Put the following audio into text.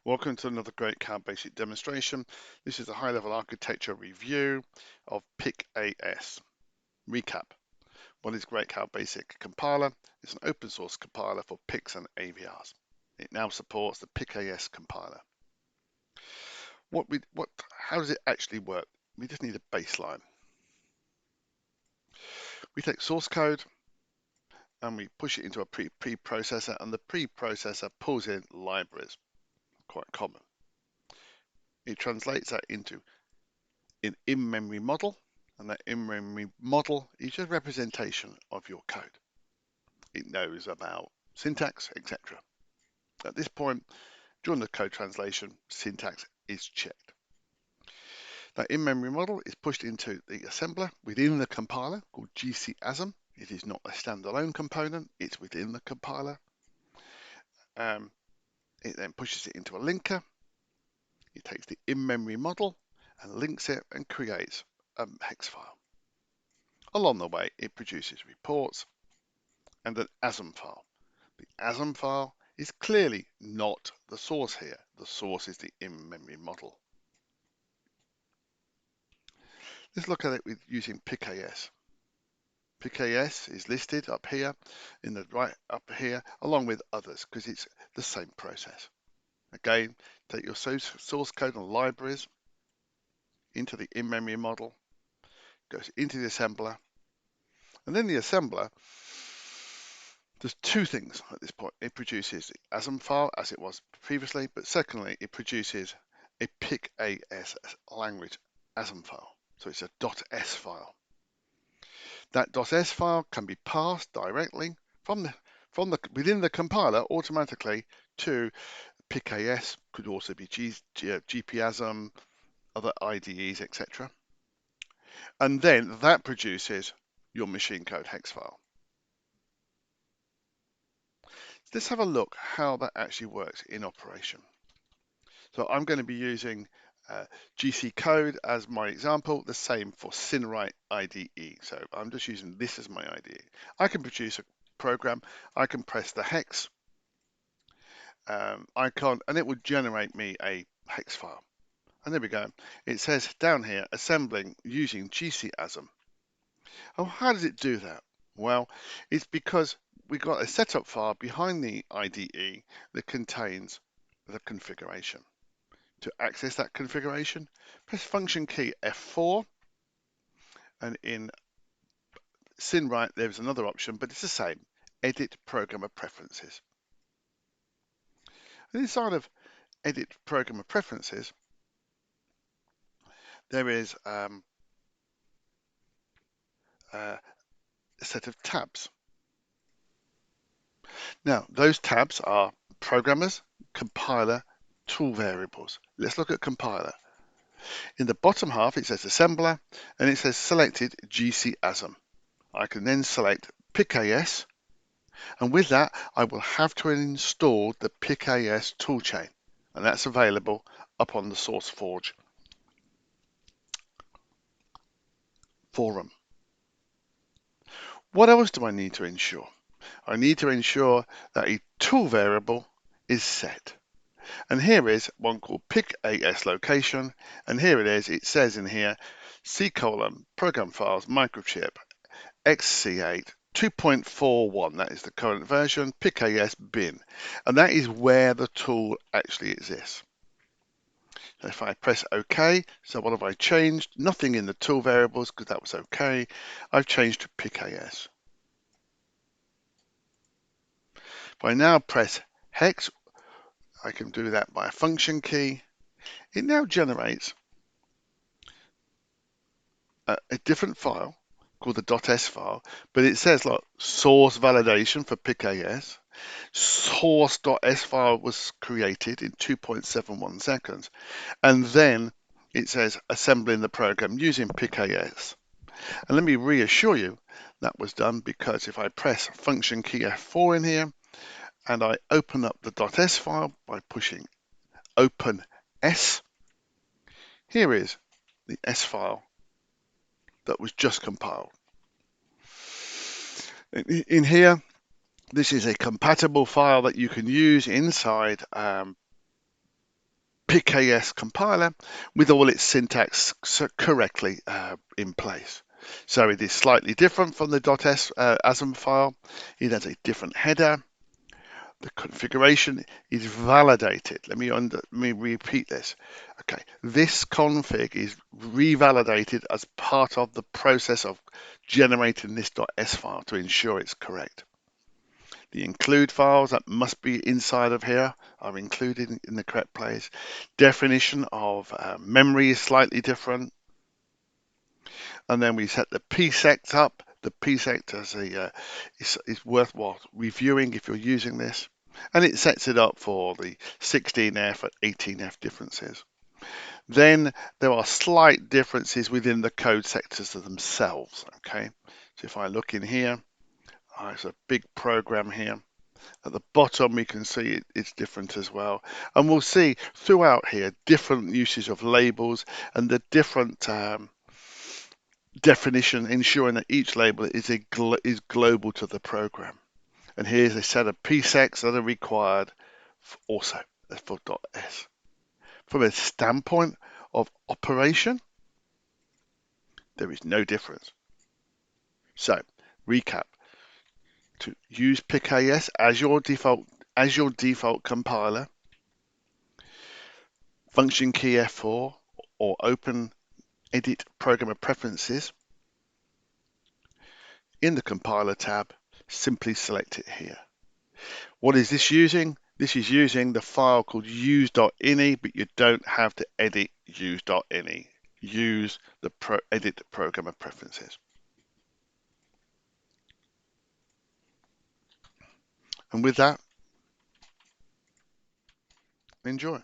Welcome to another great CAD Basic demonstration. This is a high-level architecture review of PIC-AS. Recap. What is Great CAD Basic Compiler? It's an open source compiler for PICs and AVRs. It now supports the PIC-AS compiler. How does it actually work? We just need a baseline. We take source code and we push it into a preprocessor, and the preprocessor pulls in libraries. Quite common. It translates that into an in-memory model, and that in-memory model is a representation of your code. It knows about syntax, etc. At this point, during the code translation, syntax is checked. That in-memory model is pushed into the assembler within the compiler called PIC-AS. It is not a standalone component, it's within the compiler. It then pushes it into a linker. It takes the in-memory model and links it and creates a hex file. Along the way, it produces reports and an ASM file. The ASM file is clearly not the source here. The source is the in-memory model. Let's look at it with using PIC-AS. PIC-AS is listed up here, in the right up here, along with others, because it's the same process. Again, take your source code and libraries into the in-memory model, goes into the assembler, and then the assembler does two things at this point. It produces the ASM file as it was previously, but secondly, it produces a PIC-AS language ASM file. So it's a .s file. That .s file can be passed directly from within the compiler automatically to PIC-AS. Could also be GPASM, other IDEs, etc. And then that produces your machine code hex file. Let's have a look how that actually works in operation. So I'm going to be using GC code as my example, the same for SynWrite IDE. So I'm just using this as my IDE. I can produce a program, I can press the hex icon, and it will generate me a hex file. And there we go. It says down here, assembling using GC-ASM. Oh, how does it do that? Well, it's because we got a setup file behind the IDE that contains the configuration. To access that configuration, press function key F4, and in SynWrite there's another option, but it's the same, edit programmer preferences. And inside of edit programmer preferences, there is a set of tabs. Now, those tabs are programmers, compiler, tool variables. Let's look at compiler. In the bottom half, it says assembler, and it says selected GC-ASM. I can then select PIC-AS, and with that, I will have to install the PIC-AS toolchain, and that's available up on the SourceForge forum. What else do I need to ensure? I need to ensure that a tool variable is set. And here is one called PIC-AS location, and here it is. It says in here, program files, microchip, XC8, 2.41, that is the current version, PIC-AS bin, and that is where the tool actually exists. So if I press OK, so what have I changed? Nothing in the tool variables because that was OK. I've changed to PIC-AS. If I now press hex, I can do that by a function key. It now generates a different file called the .s file, but it says like source validation for PIC-AS. Source.s file was created in 2.71 seconds, and then it says assembling the program using PIC-AS. And let me reassure you that was done because if I press function key F4 in here and I open up the .s file by pushing open S, here is the S file that was just compiled. In here, this is a compatible file that you can use inside PIC-AS compiler with all its syntax correctly in place. So it is slightly different from the .s ASM file. It has a different header. The configuration is validated. Let me repeat this. Okay, this config is revalidated as part of the process of generating this .s file to ensure it's correct. The include files that must be inside of here are included in the correct place. Definition of memory is slightly different. And then we set the PIC-AS up. The PIC-AS is worthwhile reviewing if you're using this. And it sets it up for the 16F and 18F differences. Then there are slight differences within the code sectors themselves. Okay, so if I look in here, it's a big program here. At the bottom, we can see it's different as well. And we'll see throughout here different uses of labels and the different definition, ensuring that each label is global to the program. And here's a set of PIC-AS that are required also for .s. From a standpoint of operation, there is no difference. So, recap. To use PIC-AS as your default compiler, function key F4 or open edit programmer preferences. In the compiler tab, simply select it here. What is this using? This is using the file called use.ini, but you don't have to edit use.ini. Use the edit programmer preferences. And with that, enjoy.